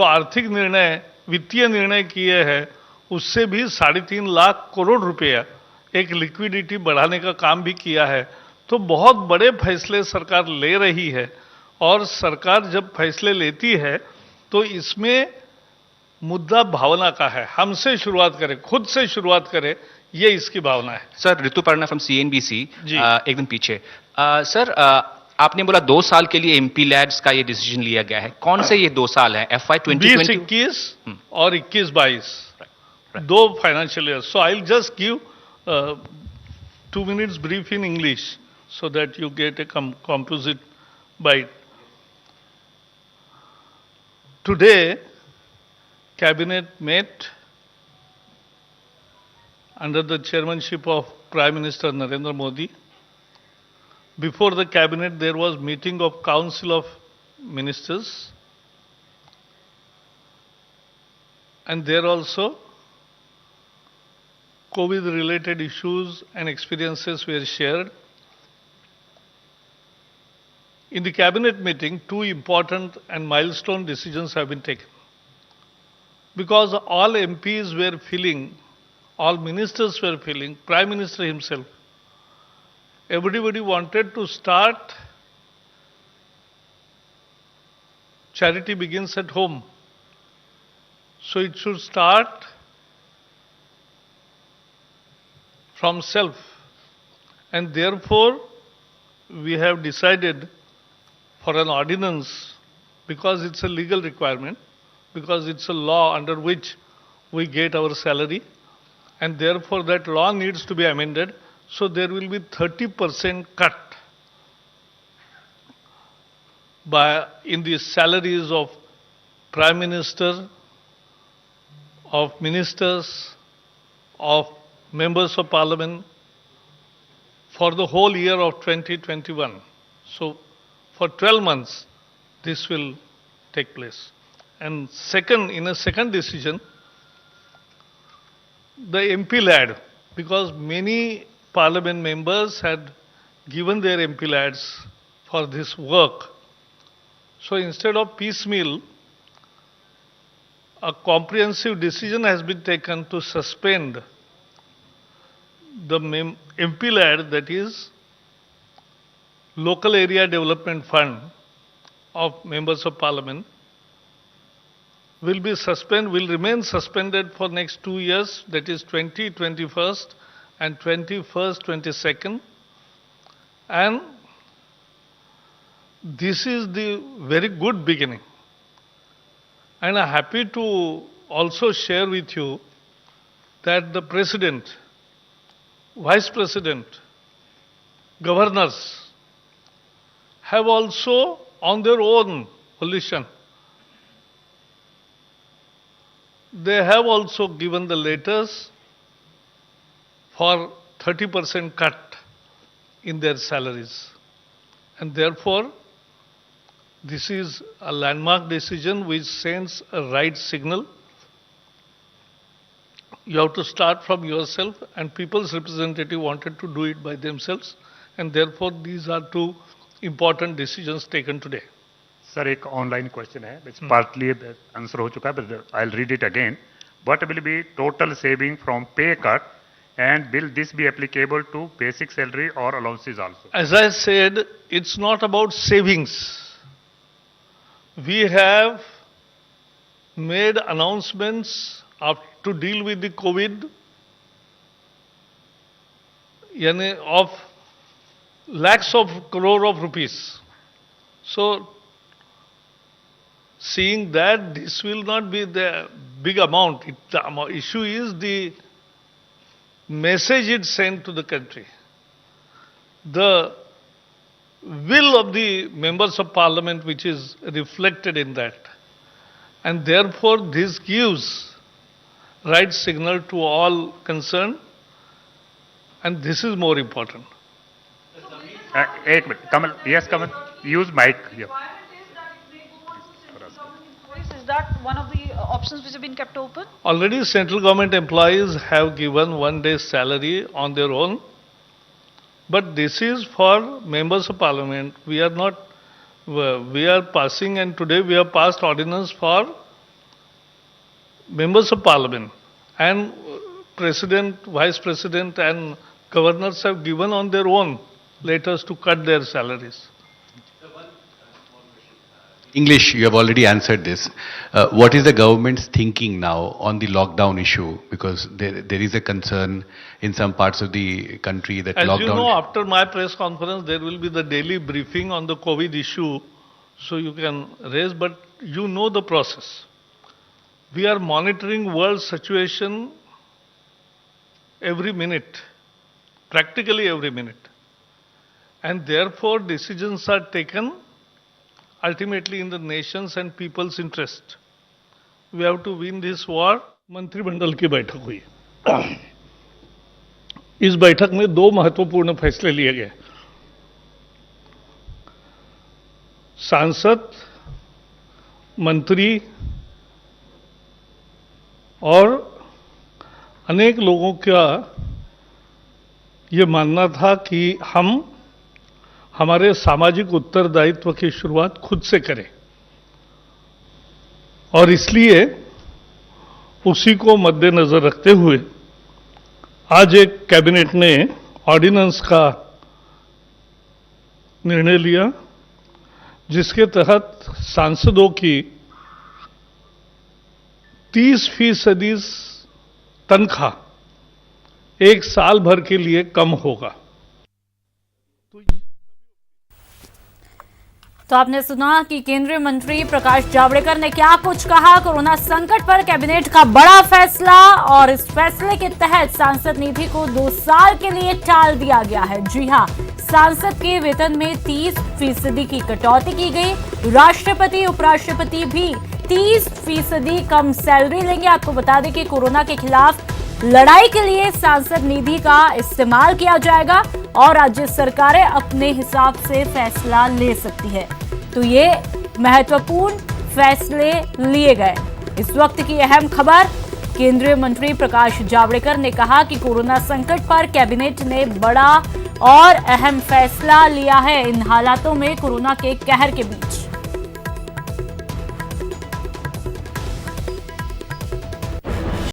जो आर्थिक निर्णय, वित्तीय निर्णय किए हैं, उससे भी 3.5 लाख करोड़ रुपया एक लिक्विडिटी बढ़ाने का काम भी किया है। तो बहुत बड़े फैसले सरकार ले रही है, और सरकार जब फैसले लेती है तो इसमें मुद्दा भावना का है। हमसे शुरुआत करें, खुद से शुरुआत करें, ये इसकी भावना है। सर, ऋतुपर्णा फ्रॉम सीएनबीसी, जी। एकदम पीछे। सर, आपने बोला 2 साल के लिए एमपी लैड्स का ये डिसीजन लिया गया है। कौन से ये 2 साल हैं? FY 2020 2021 और 21-22, दो financial year. So I will just give 2 minutes brief in English so that you get a composite bite. Today, Cabinet met under the chairmanship of Prime Minister Narendra Modi. Before the Cabinet, there was meeting of Council of Ministers, and there also COVID-related issues and experiences were shared. In the Cabinet meeting, 2 important and milestone decisions have been taken. Because all MPs were feeling, all ministers were feeling, Prime Minister himself, everybody wanted to start charity begins at home. So it should start from self. And therefore, we have decided for an ordinance, because it's a legal requirement, because it's a law under which we get our salary, and therefore that law needs to be amended. So there will be 30% cut in the salaries of Prime Minister, of ministers, of members of parliament for the whole year of 2021. So for 12 months, this will take place. And second, in a second decision, the MP lad, because many parliament members had given their MP lads for this work. So instead of piecemeal, a comprehensive decision has been taken to suspend the MP lad, that is Local Area Development Fund of members of parliament, will remain suspended for next 2 years, that is 2021 and 22. And this is the very good beginning. And I'm happy to also share with you that the President, Vice President, governors have also on their own volition, they have also given the letters for 30% cut in their salaries. And therefore, this is a landmark decision which sends a right signal. You have to start from yourself, and people's representative wanted to do it by themselves, and therefore these are 2 important decisions taken today. Sir, एक online question है, which partly answer हो चुका है, but I'll read it again. What will be total saving from pay cut, and will this be applicable to basic salary or allowances also? As I said, it's not about savings. We have made announcements to deal with the COVID of lakhs of crore of rupees. So, seeing that this will not be the big amount, the issue is the message it sent to the country. The will of the members of parliament which is reflected in that. And therefore this gives right signal to all concerned, and this is more important. एक minute, Kamal, yes, Kamal, use mic here. Is that one of the options which have been kept open? Already central government employees have given 1 day's salary on their own, but this is for members of parliament. We are passing, and today we have passed ordinance for members of parliament and president, vice president and governors have given on their own letters to cut their salaries. English, you have already answered this. What is the government's thinking now on the lockdown issue? Because there is a concern in some parts of the country that As lockdown... you know, after my press conference, there will be the daily briefing on the COVID issue, so you can raise, but you know the process. We are monitoring world situation every minute, practically every minute. And therefore, decisions are taken ultimately in the nation's and people's interest. We have to win this war. मंत्रिमंडल की बैठक हुई। इस बैठक में 2 महत्वपूर्ण फैसले लिए गए। सांसद, मंत्री और अनेक लोगों का ये मानना था कि हम हमारे सामाजिक उत्तरदायित्व की शुरुआत खुद से करें और इसलिए उसी को मद्देनजर रखते हुए आज एक कैबिनेट ने ऑर्डिनेंस का निर्णय लिया जिसके तहत सांसदों की 30% तनख्वाह 1 साल भर के लिए कम होगा। तो आपने सुना कि केंद्रीय मंत्री प्रकाश जावड़ेकर ने क्या कुछ कहा। कोरोना संकट पर कैबिनेट का बड़ा फैसला और इस फैसले के तहत सांसद निधि को 2 साल के लिए टाल दिया गया है। जी हां, सांसद के वेतन में 30% की कटौती की गई। राष्ट्रपति उपराष्ट्रपति भी 30% कम सैलरी लेंगे। आपको बता दें कि कोरोना के खिलाफ लड़ाई के लिए सांसद निधि का इस्तेमाल किया जाएगा और राज्य सरकारें अपने हिसाब से फैसला ले सकती है। तो ये महत्वपूर्ण फैसले लिए गए। इस वक्त की अहम खबर, केंद्रीय मंत्री प्रकाश जावड़ेकर ने कहा कि कोरोना संकट पर कैबिनेट ने बड़ा और अहम फैसला लिया है इन हालातों में कोरोना के कहर के बीच।